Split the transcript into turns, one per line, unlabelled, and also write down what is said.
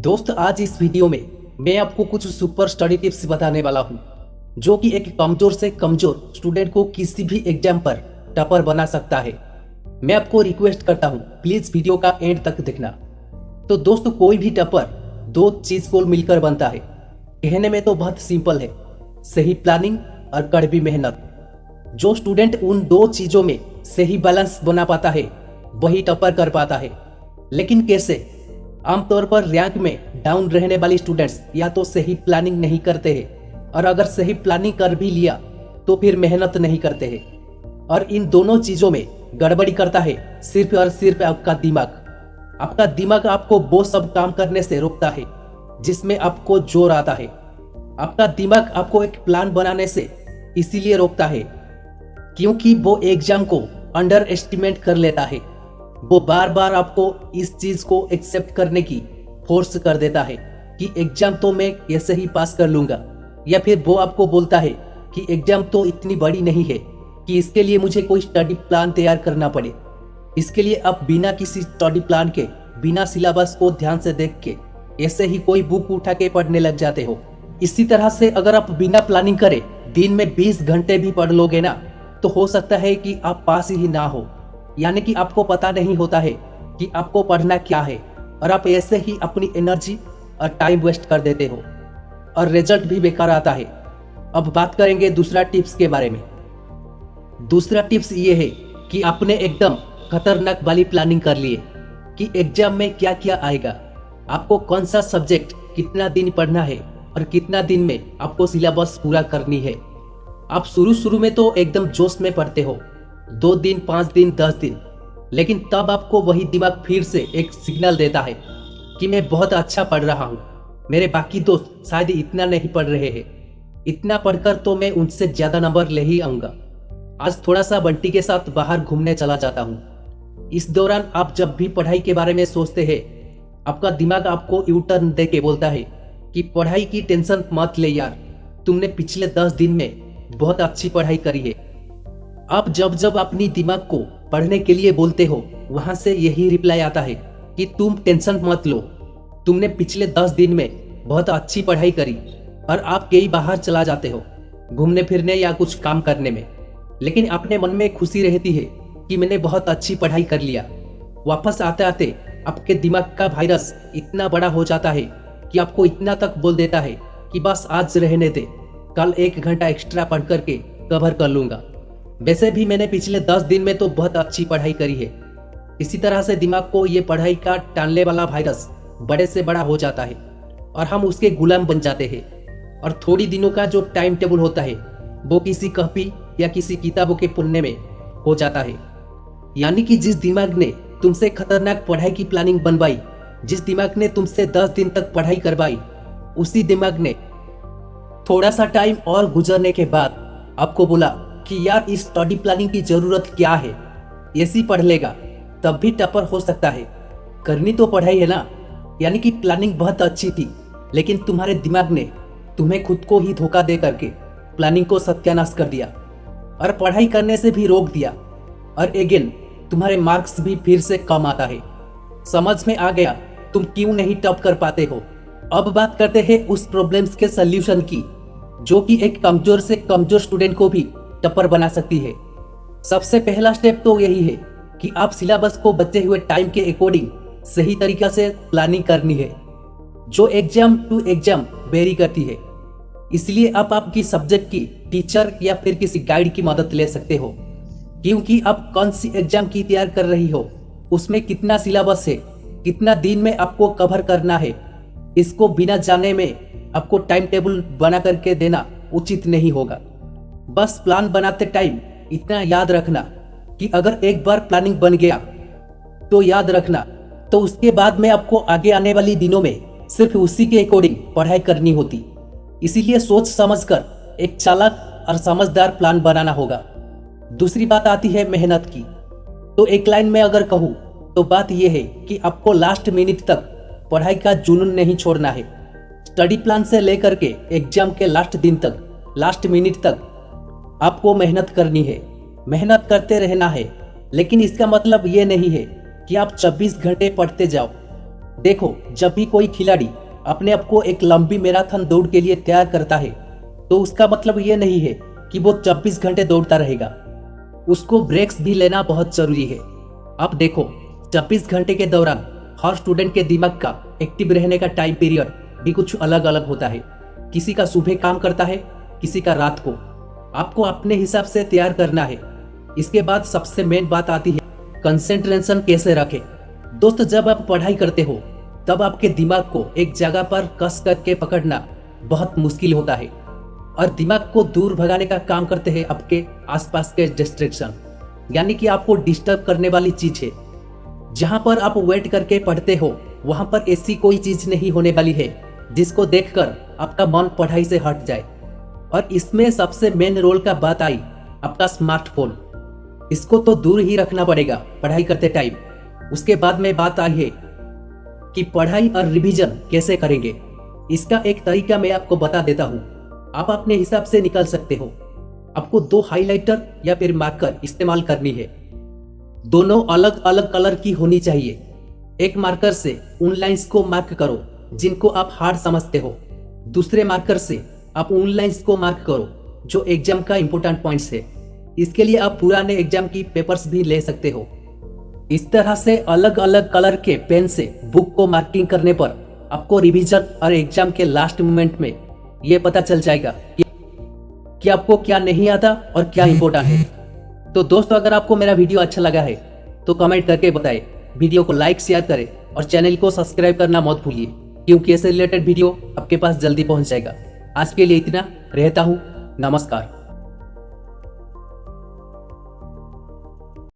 दोस्त आज इस वीडियो में मैं आपको कुछ सुपर स्टडी टिप्स बताने वाला हूं जो कि एक कमजोर से कमजोर स्टूडेंट को किसी भी एग्जाम पर टॉपर बना सकता है। मैं आपको रिक्वेस्ट करता हूं प्लीज वीडियो का एंड तक देखना। तो दोस्त कोई भी टॉपर दो चीज को मिलकर बनता है। कहने में तो बहुत सिंपल है, सही प्लानिंग और कड़वी मेहनत। जो स्टूडेंट उन दो चीजों में सही बैलेंस बना पाता है वही टॉपर कर पाता है। लेकिन कैसे? आमतौर पर रैंक में डाउन रहने वाली स्टूडेंट्स या तो सही प्लानिंग नहीं करते हैं और अगर सही प्लानिंग कर भी लिया तो फिर मेहनत नहीं करते हैं। और इन दोनों चीजों में गड़बड़ी करता है सिर्फ और सिर्फ आपका दिमाग। आपका दिमाग आपको वो सब काम करने से रोकता है जिसमें आपको जोर आता है। आपका दिमाग आपको एक प्लान बनाने से इसीलिए रोकता है क्योंकि वो एग्जाम को अंडर एस्टिमेट कर लेता है। वो बार बार आपको इस चीज को एक्सेप्ट करने की फोर्स कर देता है कि एग्जाम तो मैं ऐसे ही पास कर लूंगा, या फिर वो आपको बोलता है कि एग्जाम तो इतनी बड़ी नहीं है कि इसके लिए मुझे कोई स्टडी प्लान तैयार करना पड़े। इसके लिए आप बिना किसी स्टडी प्लान के, बिना सिलेबस को ध्यान से देख के ऐसे ही कोई बुक उठा के पढ़ने लग जाते हो। इसी तरह से अगर आप बिना प्लानिंग करे दिन में 20 घंटे भी पढ़ लोगे ना तो हो सकता है कि आप पास ही ना हो। यानी कि आपको पता नहीं होता है कि आपको पढ़ना क्या है और आप ऐसे ही अपनी एनर्जी और टाइम वेस्ट कर देते हो और रिजल्ट भी बेकार आता है। अब बात करेंगे दूसरा टिप्स के बारे में। दूसरा टिप्स ये है कि आपने एकदम खतरनाक वाली प्लानिंग कर लिए कि एग्जाम में क्या क्या आएगा, आपको कौन सा सब्जेक्ट कितना दिन पढ़ना है और कितना दिन में आपको सिलेबस पूरा करनी है। आप शुरू में तो एकदम जोश में पढ़ते हो, 2 दिन, 5 दिन, 10 दिन, लेकिन तब आपको वही दिमाग फिर से एक सिग्नल देता है कि मैं बहुत अच्छा पढ़ रहा हूँ, मेरे बाकी दोस्त शायद इतना नहीं पढ़ रहे हैं, इतना पढ़कर तो मैं उनसे ज्यादा नंबर ले ही आऊंगा। आज थोड़ा सा बंटी के साथ बाहर घूमने चला जाता हूँ। इस दौरान आप जब भी पढ़ाई के बारे में सोचते हैं, आपका दिमाग आपको यू टर्न दे के बोलता है कि पढ़ाई की टेंशन मत ले यार, तुमने पिछले 10 दिन में बहुत अच्छी पढ़ाई करी है। आप जब अपनी दिमाग को पढ़ने के लिए बोलते हो वहां से यही रिप्लाई आता है कि तुम टेंशन मत लो, तुमने पिछले 10 दिन में बहुत अच्छी पढ़ाई करी। और आप कहीं बाहर चला जाते हो घूमने फिरने या कुछ काम करने में, लेकिन अपने मन में खुशी रहती है कि मैंने बहुत अच्छी पढ़ाई कर लिया। वापस आते आते आपके दिमाग का वायरस इतना बड़ा हो जाता है कि आपको इतना तक बोल देता है कि बस आज रहने दे, कल 1 घंटा एक्स्ट्रा पढ़ करके कवर कर लूंगा। वैसे भी मैंने पिछले 10 दिन में तो बहुत अच्छी पढ़ाई करी है। इसी तरह से दिमाग को ये पढ़ाई का टालने वाला वायरस बड़े से बड़ा हो जाता है और हम उसके गुलाम बन जाते हैं। और थोड़ी दिनों का जो टाइम टेबल होता है वो किसी कॉपी या किसी किताबों के पन्ने में हो जाता है। यानी कि जिस दिमाग ने तुमसे खतरनाक पढ़ाई की प्लानिंग बनवाई, जिस दिमाग ने तुमसे 10 दिन तक पढ़ाई करवाई, उसी दिमाग ने थोड़ा सा टाइम और गुजरने के बाद आपको बोला कि यार इस स्टडी प्लानिंग की जरूरत क्या है, ऐसी पढ़ लेगा तब भी टॉपर हो सकता है, करनी तो पढ़ाई है ना। यानी कि प्लानिंग बहुत अच्छी थी लेकिन तुम्हारे दिमाग ने तुम्हें खुद को ही धोखा दे करके प्लानिंग को सत्यानाश कर दिया और पढ़ाई करने से भी रोक दिया। और अगेन तुम्हारे मार्क्स भी फिर से कम आता है। समझ में आ गया तुम क्यों नहीं टॉप कर पाते हो। अब बात करते हैं उस प्रॉब्लम्स के सल्यूशन की जो कि एक कमजोर से कमजोर स्टूडेंट को भी टॉपर बना सकती है। सबसे पहला स्टेप तो यही है कि आप सिलेबस को बचे हुए टाइम के अकॉर्डिंग सही तरीका से प्लानिंग करनी है, जो एग्जाम टू एग्जाम वेरी करती है। इसलिए आप आपकी सब्जेक्ट की टीचर या फिर किसी गाइड की मदद ले सकते हो, क्योंकि आप कौन सी एग्जाम की तैयार कर रही हो, उसमें कितना सिलेबस है, कितना दिन में आपको कवर करना है, इसको बिना जाने में आपको टाइम टेबल बना करके देना उचित नहीं होगा। बस प्लान बनाते टाइम इतना याद रखना कि अगर एक बार प्लानिंग बन गया तो याद रखना, तो उसके बाद में आपको आगे आने वाली दिनों में सिर्फ उसी के अकॉर्डिंग पढ़ाई करनी होती। इसीलिए सोच समझकर एक चालाक और समझदार प्लान बनाना होगा। दूसरी बात आती है मेहनत की। तो एक लाइन में अगर कहूँ तो बात यह है कि आपको लास्ट मिनट तक पढ़ाई का जुनून नहीं छोड़ना है। स्टडी प्लान से लेकर के एग्जाम के लास्ट दिन तक, लास्ट मिनट तक आपको मेहनत करनी है, मेहनत करते रहना है। लेकिन इसका मतलब ये नहीं है कि आप 24 घंटे पढ़ते जाओ। देखो, जब भी कोई खिलाड़ी अपने आप को एक लंबी मैराथन दौड़ के लिए तैयार करता है तो उसका मतलब ये नहीं है कि वो 24 घंटे दौड़ता रहेगा। उसको ब्रेक्स भी लेना बहुत जरूरी है। अब देखो, 24 घंटे के दौरान हर स्टूडेंट के दिमाग का एक्टिव रहने का टाइम पीरियड भी कुछ अलग अलग होता है। किसी का सुबह काम करता है, किसी का रात को। आपको अपने हिसाब से तैयार करना है। इसके बाद सबसे मेन बात आती है कंसंट्रेशन कैसे रखें। दोस्त, जब आप पढ़ाई करते हो तब आपके दिमाग को एक जगह पर कस करके पकड़ना बहुत मुश्किल होता है और दिमाग को दूर भगाने का काम करते हैं आपके आसपास के डिस्ट्रैक्शन, यानी कि आपको डिस्टर्ब करने वाली चीज है। जहां पर आप वेट करके पढ़ते हो वहां पर ऐसी कोई चीज नहीं होने वाली है जिसको देखकर आपका मन पढ़ाई से हट जाए। और इसमें सबसे मेन रोल का बात आई आपका स्मार्टफोन। इसको तो दूर ही रखना पड़ेगा पढ़ाई करते टाइम। उसके बाद में बात आई है कि पढ़ाई और रिवीजन कैसे करेंगे। इसका एक तरीका मैं आपको बता देता हूं, आप अपने हिसाब से निकाल सकते हो। आपको 2 हाइलाइटर या फिर मार्कर इस्तेमाल करनी है। दोनों अलग अलग कलर की होनी चाहिए। एक मार्कर से उन लाइंस को मार्क करो जिनको आप हार्ड समझते हो। दूसरे मार्कर से आप उन लाइंस को मार्क करो जो एग्जाम का इंपॉर्टेंट पॉइंट्स है। इसके लिए आप पुराने एग्जाम की पेपर्स भी ले सकते हो। इस तरह से अलग अलग कलर के पेन से बुक को मार्किंग करने पर आपको रिवीजन और एग्जाम के लास्ट मोमेंट में ये पता चल जाएगा कि आपको क्या नहीं आता और क्या इंपॉर्टेंट है। तो दोस्तों, अगर आपको मेरा वीडियो अच्छा लगा है तो कमेंट करके बताएं, वीडियो को लाइक शेयर करें और चैनल को सब्सक्राइब करना मत भूलिए, क्योंकि ऐसे रिलेटेड वीडियो आपके पास जल्दी पहुंच जाएगा। आज के लिए इतना, रहता हूं, नमस्कार।